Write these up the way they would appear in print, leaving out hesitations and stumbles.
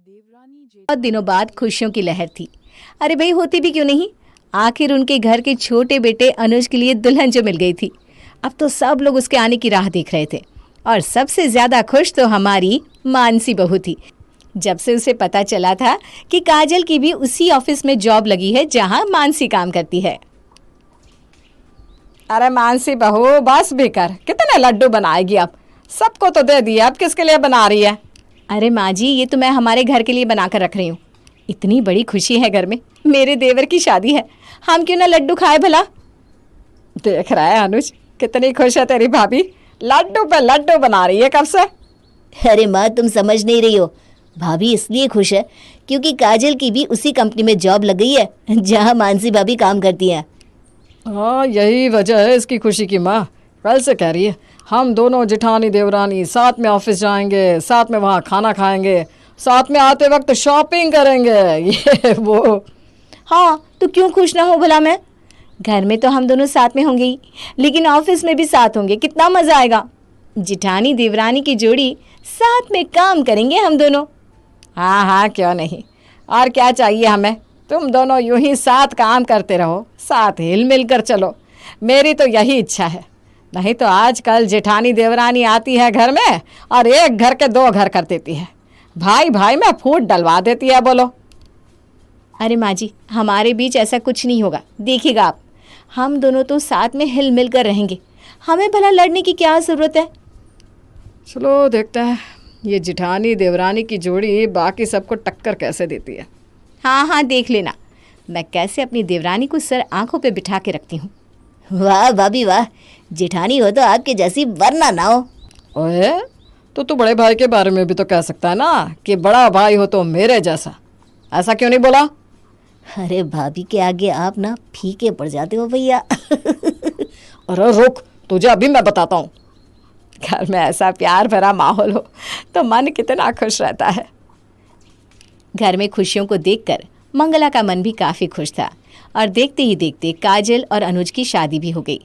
बहुत दिनों बाद खुशियों की लहर थी। अरे भाई, होती भी क्यों नहीं, आखिर उनके घर के छोटे बेटे अनुज के लिए दुल्हन जो मिल गई थी। अब तो सब लोग उसके आने की राह देख रहे थे और सबसे ज्यादा खुश तो हमारी मानसी बहू थी। जब से उसे पता चला था कि काजल की भी उसी ऑफिस में जॉब लगी है जहां मानसी काम करती है। अरे मानसी बहू, बस भी कर, कितने लड्डू बनाएगी अब? सबको तो दे दिया, अब किसके लिए बना रही है? अरे माँ जी, ये तो मैं हमारे घर के लिए बनाकर रख रही हूँ। इतनी बड़ी खुशी है घर में, मेरे देवर की शादी है, हम क्यों ना लड्डू खाए भला। देख रहा है अनुज, कितनी खुश है तेरी भाभी, लड्डू पे लड्डू बना रही है कब से। अरे माँ, तुम समझ नहीं रही हो। भाभी इसलिए खुश है क्योंकि काजल की भी उसी कंपनी में जॉब लग गई है जहाँ मानसी भाभी काम करती हैं। हाँ, यही वजह है इसकी खुशी की। माँ कल से कह रही है हम दोनों जेठानी देवरानी साथ में ऑफिस जाएंगे, साथ में वहाँ खाना खाएंगे, साथ में आते वक्त शॉपिंग करेंगे, ये वो। हाँ, तो क्यों खुश ना हो भला मैं। घर में तो हम दोनों साथ में होंगे ही, लेकिन ऑफिस में भी साथ होंगे, कितना मजा आएगा। जेठानी देवरानी की जोड़ी, साथ में काम करेंगे हम दोनों। हाँ हाँ, क्यों नहीं। और क्या चाहिए हमें, तुम दोनों यूं ही साथ काम करते रहो, साथ हिल मिल कर चलो। मेरी तो यही इच्छा है। नहीं तो आजकल जेठानी देवरानी आती है घर में और एक घर के दो घर कर देती है, भाई भाई में फूट डलवा देती है। बोलो। अरे माँ जी, हमारे बीच ऐसा कुछ नहीं होगा, देखिएगा आप। हम दोनों तो साथ में हिल मिल कर रहेंगे, हमें भला लड़ने की क्या ज़रूरत है। चलो देखते हैं ये जेठानी देवरानी की जोड़ी बाकी सबको टक्कर कैसे देती है। हाँ हाँ, देख लेना मैं कैसे अपनी देवरानी को सर आंखों पे बिठा के रखती हूँ। वाह भाभी वाह, जेठानी हो तो आपके जैसी, वरना ना हो। ओए, तो तू बड़े भाई के बारे में भी तो कह सकता है ना कि बड़ा भाई हो तो मेरे जैसा। ऐसा क्यों नहीं बोला? अरे भाभी के आगे आप ना फीके पड़ जाते हो भैया। अरे रुक, तुझे अभी मैं बताता हूँ। घर में ऐसा प्यार भरा माहौल हो तो मन कितना खुश रहता है। घर में खुशियों को देखकर मंगला का मन भी काफ़ी खुश था और देखते ही देखते काजल और अनुज की शादी भी हो गई।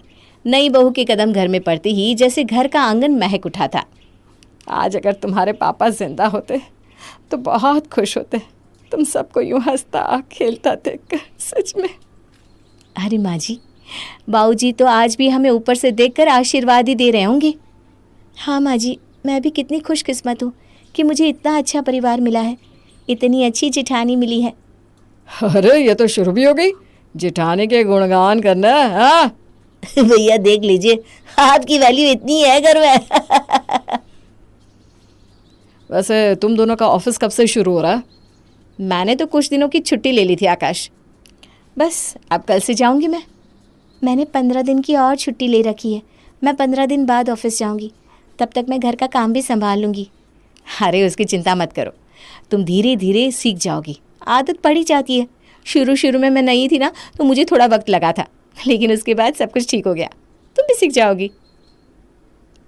नई बहू के कदम घर में पड़ते ही जैसे घर का आंगन महक उठा था। आज अगर तुम्हारे पापा जिंदा होते तो बहुत खुश होते, तुम सबको यूं हंसता खेलता देखकर, सच में। अरे माँ जी, बाऊजी तो आज भी हमें ऊपर से देखकर आशीर्वाद ही दे रहे होंगे। हाँ माँ जी, मैं भी कितनी खुशकिस्मत हूँ कि मुझे इतना अच्छा परिवार मिला है, इतनी अच्छी जेठानी मिली है। अरे ये तो शुरू भी हो गई जेठानी के गुणगान करना। हाँ भैया देख लीजिए, आपकी वैल्यू इतनी है घर में। वैसे तुम दोनों का ऑफिस कब से शुरू हो रहा है? मैंने तो कुछ दिनों की छुट्टी ले ली थी आकाश, बस अब कल से जाऊंगी मैं। मैंने 15 दिन की और छुट्टी ले रखी है, मैं 15 दिन बाद ऑफिस जाऊंगी, तब तक मैं घर का काम भी संभाल लूँगी। अरे उसकी चिंता मत करो, तुम धीरे धीरे सीख जाओगी, आदत पड़ ही जाती है। शुरू शुरू में मैं नई थी ना, तो मुझे थोड़ा वक्त लगा था, लेकिन उसके बाद सब कुछ ठीक हो गया, तुम भी सीख जाओगी।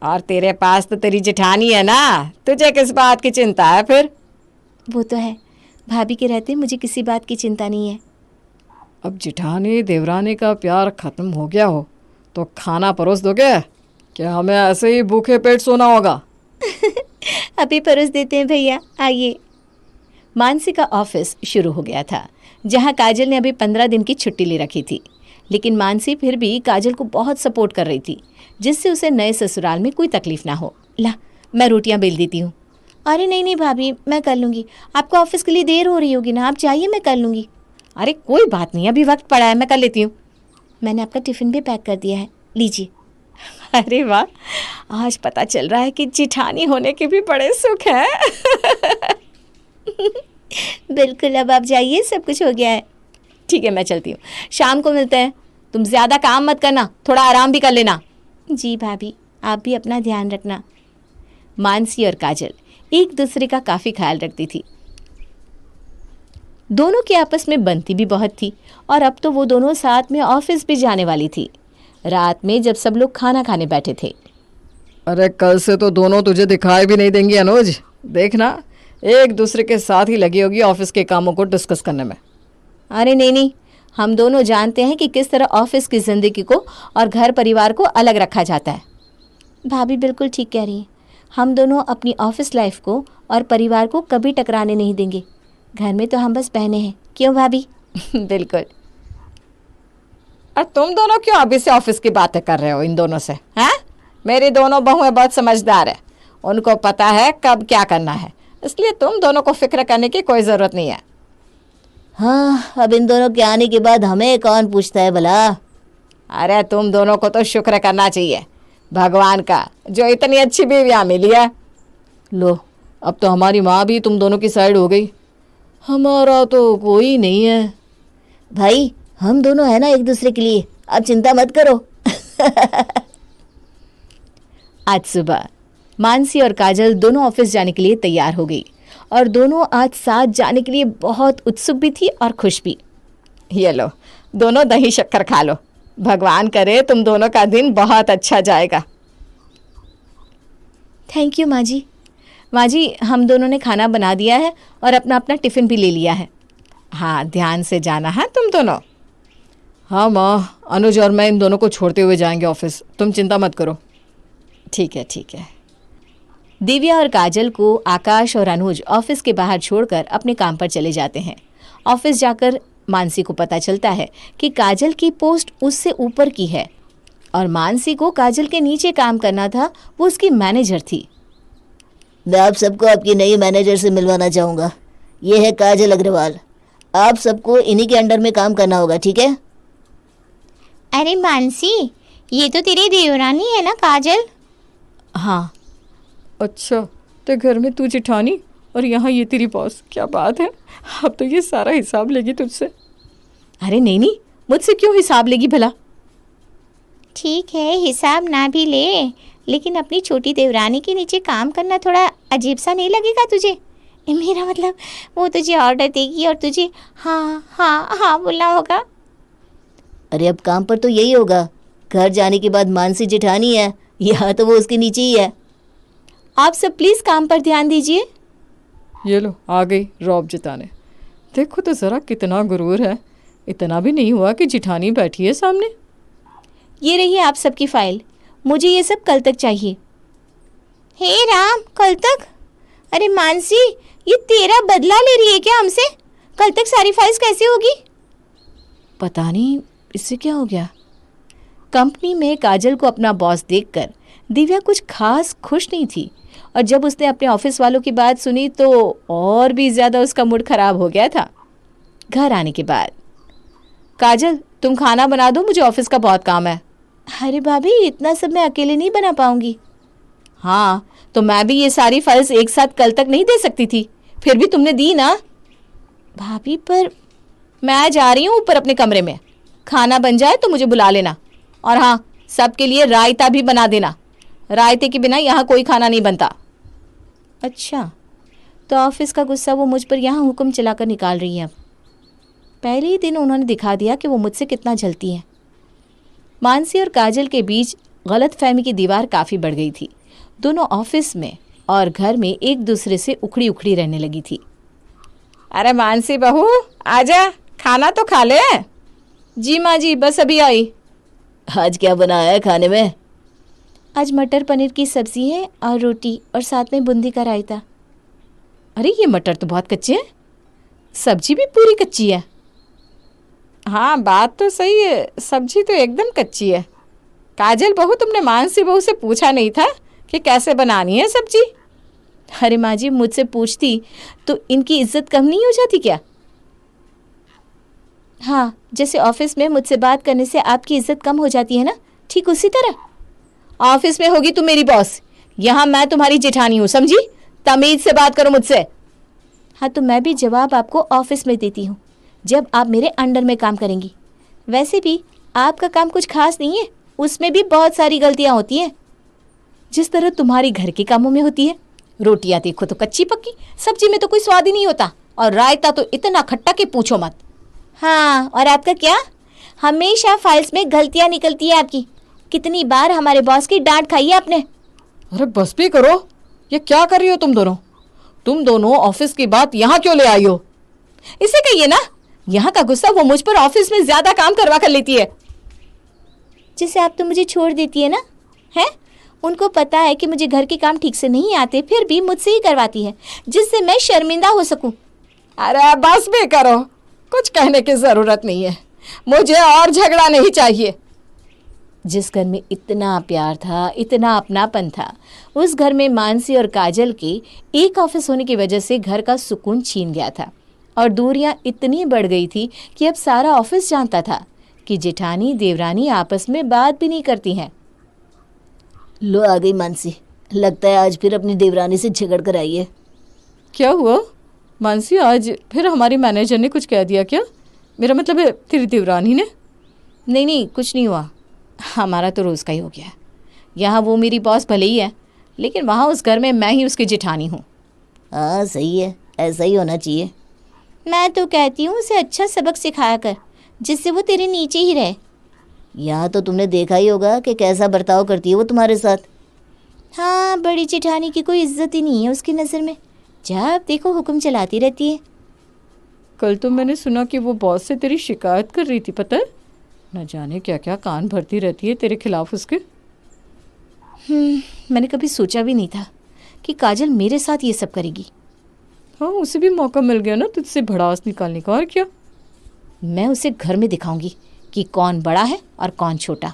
और तेरे पास तो तेरी जेठानी है ना, तुझे किस बात की चिंता है फिर? वो तो है, भाभी के रहते मुझे किसी बात की चिंता नहीं है। अब जेठानी देवरानी का प्यार खत्म हो गया हो तो खाना परोस दोगे क्या? हमें ऐसे ही भूखे पेट सोना होगा। अभी परोस देते हैं भैया, आइए। मानसी का ऑफिस शुरू हो गया था, जहां काजल ने अभी 15 दिन की छुट्टी ले रखी थी, लेकिन मानसी फिर भी काजल को बहुत सपोर्ट कर रही थी, जिससे उसे नए ससुराल में कोई तकलीफ ना हो। ला, मैं रोटियां बेल देती हूँ। अरे नहीं नहीं भाभी, मैं कर लूँगी, आपको ऑफिस के लिए देर हो रही होगी ना, आप जाइए, मैं कर लूँगी। अरे कोई बात नहीं, अभी वक्त पड़ा है, मैं कर लेती हूँ। मैंने आपका टिफ़िन भी पैक कर दिया है, लीजिए। अरे वाह, आज पता चल रहा है कि जेठानी होने के भी बड़े सुख हैं। बिल्कुल, अब आप जाइए, सब कुछ हो गया है। ठीक है, मैं चलती हूँ, शाम को मिलते हैं। तुम ज़्यादा काम मत करना, थोड़ा आराम भी कर लेना। जी भाभी, आप भी अपना ध्यान रखना। मानसी और काजल एक दूसरे का काफ़ी ख्याल रखती थी। दोनों की आपस में बनती भी बहुत थी और अब तो वो दोनों साथ में ऑफिस भी जाने वाली थी। रात में जब सब लोग खाना खाने बैठे थे, अरे कल से तो दोनों तुझे दिखाई भी नहीं देंगी अनुज, देखना एक दूसरे के साथ ही लगी होगी ऑफिस के कामों को डिस्कस करने में। अरे नहीं नहीं, हम दोनों जानते हैं कि किस तरह ऑफिस की ज़िंदगी को और घर परिवार को अलग रखा जाता है। भाभी बिल्कुल ठीक कह रही हैं, हम दोनों अपनी ऑफिस लाइफ को और परिवार को कभी टकराने नहीं देंगे। घर में तो हम बस बहनें हैं, क्यों भाभी? बिल्कुल। और तुम दोनों क्यों अभी से ऑफिस की बातें कर रहे हो इन दोनों से? हैं? मेरी दोनों बहुएं बहुत समझदार है, उनको पता है कब क्या करना है, इसलिए तुम दोनों को फिक्र करने की कोई ज़रूरत नहीं है। हाँ, अब इन दोनों के आने के बाद हमें कौन पूछता है भला? अरे तुम दोनों को तो शुक्र करना चाहिए भगवान का, जो इतनी अच्छी बीवियाँ मिली है। लो, अब तो हमारी माँ भी तुम दोनों की साइड हो गई, हमारा तो कोई नहीं है। भाई, हम दोनों है ना एक दूसरे के लिए, अब चिंता मत करो। आज सुबह मानसी और काजल दोनों ऑफिस जाने के लिए तैयार हो गई और दोनों आज साथ जाने के लिए बहुत उत्सुक भी थी और खुश भी। ये लो, दोनों दही शक्कर खा लो, भगवान करे तुम दोनों का दिन बहुत अच्छा जाएगा। थैंक यू माँ जी। माँ जी, हम दोनों ने खाना बना दिया है और अपना अपना टिफ़िन भी ले लिया है। हाँ, ध्यान से जाना है तुम दोनों। हाँ माँ, अनुज और मैं इन दोनों को छोड़ते हुए जाएंगे ऑफिस, तुम चिंता मत करो। ठीक है, ठीक है। दिव्या और काजल को आकाश और अनुज ऑफिस के बाहर छोड़कर अपने काम पर चले जाते हैं। ऑफिस जाकर मानसी को पता चलता है कि काजल की पोस्ट उससे ऊपर की है और मानसी को काजल के नीचे काम करना था, वो उसकी मैनेजर थी। मैं आप सबको आपकी नई मैनेजर से मिलवाना चाहूँगा। ये है काजल अग्रवाल। आप सबको इन्हीं के अंडर में काम करना होगा, ठीक है? अरे मानसी, ये तो तेरी देवरानी है ना काजल? हाँ। अच्छा, तो घर में तू जिठानी और यहाँ ये तेरी बॉस, क्या बात है। अब तो ये सारा हिसाब लेगी तुझसे। अरे नहीं, मुझसे क्यों हिसाब लेगी भला? ठीक है, हिसाब ना भी ले, लेकिन अपनी छोटी देवरानी के नीचे काम करना थोड़ा अजीब सा नहीं लगेगा तुझे? मेरा मतलब, वो तुझे ऑर्डर देगी और तुझे हाँ हाँ हाँ बोलना होगा। अरे अब काम पर तो यही होगा। घर जाने के बाद मानसी जिठानी है, यहाँ तो वो उसके नीचे ही है। आप सब प्लीज़ काम पर ध्यान दीजिए। ये लो, आ गई रौब जिताने। देखो तो ज़रा कितना गुरूर है, इतना भी नहीं हुआ कि जिठानी बैठी है सामने। ये रही आप सबकी फाइल, मुझे ये सब कल तक चाहिए। हे राम, कल तक? अरे मानसी, ये तेरा बदला ले रही है क्या हमसे? कल तक सारी फाइल्स कैसे होगी? पता नहीं इससे क्या हो गया। कंपनी में काजल को अपना बॉस देखकर दिव्या कुछ खास खुश नहीं थी और जब उसने अपने ऑफिस वालों की बात सुनी तो और भी ज़्यादा उसका मूड खराब हो गया था। घर आने के बाद, काजल तुम खाना बना दो, मुझे ऑफिस का बहुत काम है। अरे भाभी, इतना सब मैं अकेले नहीं बना पाऊंगी। हाँ, तो मैं भी ये सारी फाइल्स एक साथ कल तक नहीं दे सकती थी, फिर भी तुमने दी ना। भाभी, पर मैं जा रही हूँ ऊपर अपने कमरे में, खाना बन जाए तो मुझे बुला लेना। और हाँ, सबके लिए रायता भी बना देना, रायते के बिना यहाँ कोई खाना नहीं बनता। अच्छा, तो ऑफिस का गुस्सा वो मुझ पर यहाँ हुक्म चलाकर निकाल रही हैं। अब पहले ही दिन उन्होंने दिखा दिया कि वो मुझसे कितना जलती हैं। मानसी और काजल के बीच गलतफहमी की दीवार काफ़ी बढ़ गई थी। दोनों ऑफिस में और घर में एक दूसरे से उखड़ी उखड़ी रहने लगी थी। अरे मानसी बहू, आजा, खाना तो खा ले। जी माँ जी, बस अभी आई। आज क्या बनाया है खाने में? आज मटर पनीर की सब्जी है और रोटी और साथ में बूंदी का रायता। अरे ये मटर तो बहुत कच्चे हैं, सब्जी भी पूरी कच्ची है। हाँ, बात तो सही है, सब्जी तो एकदम कच्ची है। काजल बहू, तुमने मानसी बहू से पूछा नहीं था कि कैसे बनानी है सब्जी? अरे माँ जी, मुझसे पूछती तो इनकी इज्जत कम नहीं हो जाती क्या? हाँ, जैसे ऑफिस में मुझसे बात करने से आपकी इज्जत कम हो जाती है ना, ठीक उसी तरह। ऑफिस में होगी तुम मेरी बॉस, यहाँ मैं तुम्हारी जेठानी हूँ, समझी? तमीज से बात करो मुझसे। हाँ, तो मैं भी जवाब आपको ऑफिस में देती हूँ, जब आप मेरे अंडर में काम करेंगी। वैसे भी आपका काम कुछ खास नहीं है, उसमें भी बहुत सारी गलतियाँ होती हैं, जिस तरह तुम्हारी घर के कामों में होती है। रोटियाँ देखो तो कच्ची पक्की, सब्जी में तो कोई स्वाद ही नहीं होता, और रायता तो इतना खट्टा कि पूछो मत। हाँ, और आपका क्या? हमेशा फाइल्स में गलतियाँ निकलती है आपकी। कितनी बार हमारे बॉस की डांट खाई है आपने। अरे बस भी करो, ये क्या कर रही हो तुम दोनों? तुम दोनों ऑफिस की बात यहाँ क्यों ले आई हो? इसे कहिए ना, यहाँ का गुस्सा वो मुझ पर ऑफिस में ज्यादा काम करवा कर लेती है। जैसे आप तो मुझे छोड़ देती है ना, है? उनको पता है कि मुझे घर के काम ठीक से नहीं आते, फिर भी मुझसे ही करवाती है, जिससे मैं शर्मिंदा हो सकूं। अरे बस भी करो, कुछ कहने की ज़रूरत नहीं है, मुझे और झगड़ा नहीं चाहिए। जिस घर में इतना प्यार था, इतना अपनापन था, उस घर में मानसी और काजल के एक ऑफिस होने की वजह से घर का सुकून छीन गया था और दूरियां इतनी बढ़ गई थी कि अब सारा ऑफिस जानता था कि जेठानी देवरानी आपस में बात भी नहीं करती हैं। लो आ गई मानसी, लगता है आज फिर अपनी देवरानी से झगड़ कर आई है। क्या हुआ मानसी, आज फिर हमारी मैनेजर ने कुछ कह दिया क्या? मेरा मतलब है तेरी देवरानी ने। नहीं नहीं, कुछ नहीं हुआ, हमारा तो रोज़ का ही हो गया। यहाँ वो मेरी बॉस भले ही है, लेकिन वहाँ उस घर में मैं ही उसकी जेठानी हूँ। हाँ सही है, ऐसा ही होना चाहिए। मैं तो कहती हूँ उसे अच्छा सबक सिखाया कर, जिससे वो तेरे नीचे ही रहे। यहाँ तो तुमने देखा ही होगा कि कैसा बर्ताव करती है वो तुम्हारे साथ। हाँ, बड़ी जेठानी की कोई इज्जत ही नहीं है उसकी नज़र में, जब देखो हुक्म चलाती रहती है। कल तो मैंने सुना कि वो बॉस से तेरी शिकायत कर रही थी, पता है? न जाने क्या क्या कान भरती रहती है तेरे खिलाफ उसके। मैंने कभी सोचा भी नहीं था कि काजल मेरे साथ ये सब करेगी। हाँ, उसे भी मौका मिल गया ना तुझसे भड़ास निकालने का, और क्या। मैं उसे घर में दिखाऊंगी कि कौन बड़ा है और कौन छोटा।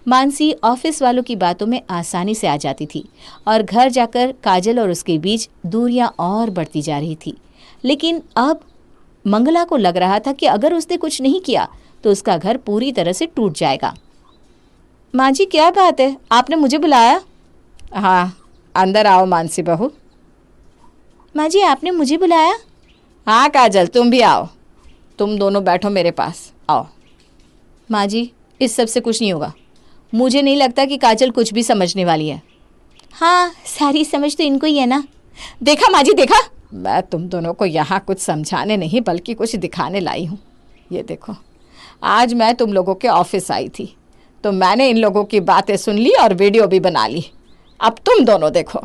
मानसी ऑफिस वालों की बातों में आसानी से आ जाती थी और घर जाकर काजल और उसके बीच दूरियां और बढ़ती जा रही थी। लेकिन अब मंगला को लग रहा था कि अगर उसने कुछ नहीं किया तो उसका घर पूरी तरह से टूट जाएगा। माँ जी, क्या बात है, आपने मुझे बुलाया? हाँ, अंदर आओ मानसी बहू। माँ जी, आपने मुझे बुलाया? हाँ काजल, तुम भी आओ, तुम दोनों बैठो मेरे पास, आओ। माँ जी, इस सब से कुछ नहीं होगा। मुझे नहीं लगता कि काजल कुछ भी समझने वाली है। हाँ, सारी समझ तो इनको ही है ना। देखा माँ जी, देखा। मैं तुम दोनों को यहाँ कुछ समझाने नहीं बल्कि कुछ दिखाने लाई हूँ। ये देखो, आज मैं तुम लोगों के ऑफिस आई थी तो मैंने इन लोगों की बातें सुन ली और वीडियो भी बना ली। अब तुम दोनों देखो।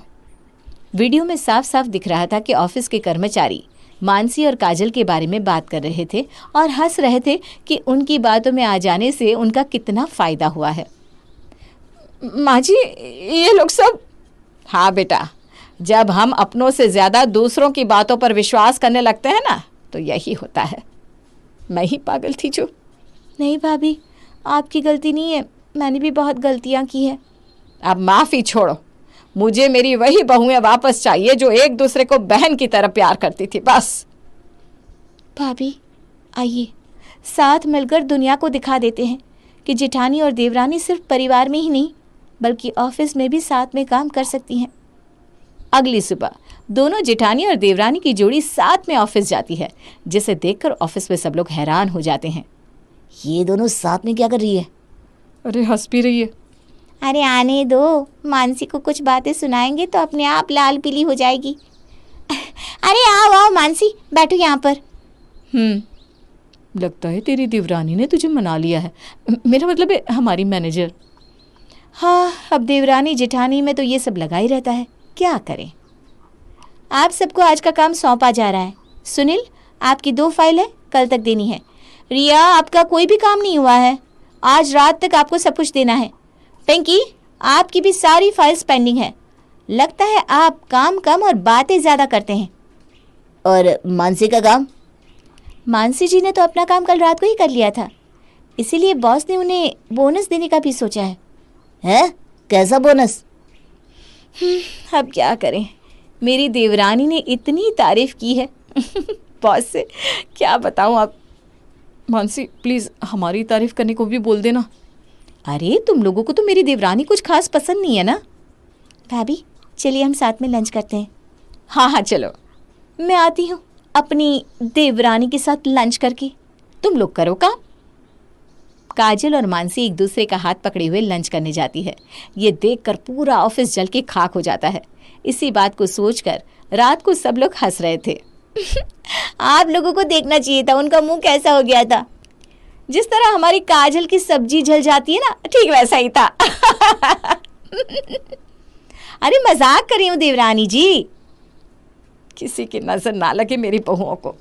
वीडियो में साफ साफ दिख रहा था कि ऑफिस के कर्मचारी मानसी और काजल के बारे में बात कर रहे थे और हंस रहे थे कि उनकी बातों में आ जाने से उनका कितना फ़ायदा हुआ है। माँ जी, ये लोग सब। हाँ बेटा, जब हम अपनों से ज़्यादा दूसरों की बातों पर विश्वास करने लगते हैं ना, तो यही होता है। मैं ही पागल थी जो। नहीं भाभी, आपकी गलती नहीं है, मैंने भी बहुत गलतियाँ की है। अब माफ़ी छोड़ो, मुझे मेरी वही बहुएं वापस चाहिए जो एक दूसरे को बहन की तरह प्यार करती थी, बस। भाभी आइए, साथ मिलकर दुनिया को दिखा देते हैं कि जेठानी और देवरानी सिर्फ परिवार में ही नहीं बल्कि ऑफिस में भी साथ में काम कर सकती हैं। अगली सुबह दोनों जेठानी और देवरानी की जोड़ी साथ में ऑफिस जाती है, जिसे देखकर ऑफिस में सब लोग हैरान हो जाते हैं। ये दोनों साथ में क्या कर रही है? अरे हंस भी रही है। अरे आने दो, मानसी को कुछ बातें सुनाएंगे तो अपने आप लाल पीली हो जाएगी। अरे आओ आओ मानसी, बैठो यहाँ पर। लगता है तेरी देवरानी ने तुझे मना लिया है, मेरा मतलब है हमारी मैनेजर। हाँ, अब देवरानी जेठानी में तो ये सब लगा ही रहता है, क्या करें। आप सबको आज का काम सौंपा जा रहा है। सुनील, आपकी 2 फाइल है, कल तक देनी है। रिया, आपका कोई भी काम नहीं हुआ है, आज रात तक आपको सब कुछ देना है। पिंकी, आपकी भी सारी फाइल्स पेंडिंग है। लगता है आप काम कम और बातें ज़्यादा करते हैं। और मानसी का काम? मानसी जी ने तो अपना काम कल रात को ही कर लिया था, इसीलिए बॉस ने उन्हें बोनस देने का भी सोचा है। है? कैसा बोनस? अब क्या करें, मेरी देवरानी ने इतनी तारीफ की है बॉस से क्या बताऊं। अब मानसी प्लीज़ हमारी तारीफ करने को भी बोल देना। अरे तुम लोगों को तो मेरी देवरानी कुछ खास पसंद नहीं है ना। भाभी चलिए हम साथ में लंच करते हैं। हाँ हाँ चलो, मैं आती हूँ अपनी देवरानी के साथ लंच करके, तुम लोग करो काम। काजल और मानसी एक दूसरे का हाथ पकड़े हुए लंच करने जाती है। ये देखकर पूरा ऑफिस जल के खाक हो जाता है। इसी बात को सोचकर रात को सब लोग हंस रहे थे। आप लोगों को देखना चाहिए था, उनका मुंह कैसा हो गया था। जिस तरह हमारी काजल की सब्जी जल जाती है ना, ठीक वैसा ही था। अरे मजाक कर रही हूँ देवरानी जी, किसी की नज़र ना लगे मेरी बहुओं को।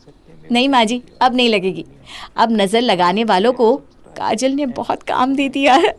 नहीं माँ जी, अब नहीं लगेगी। अब नज़र लगाने वालों को काजल ने बहुत काम दे दिया है।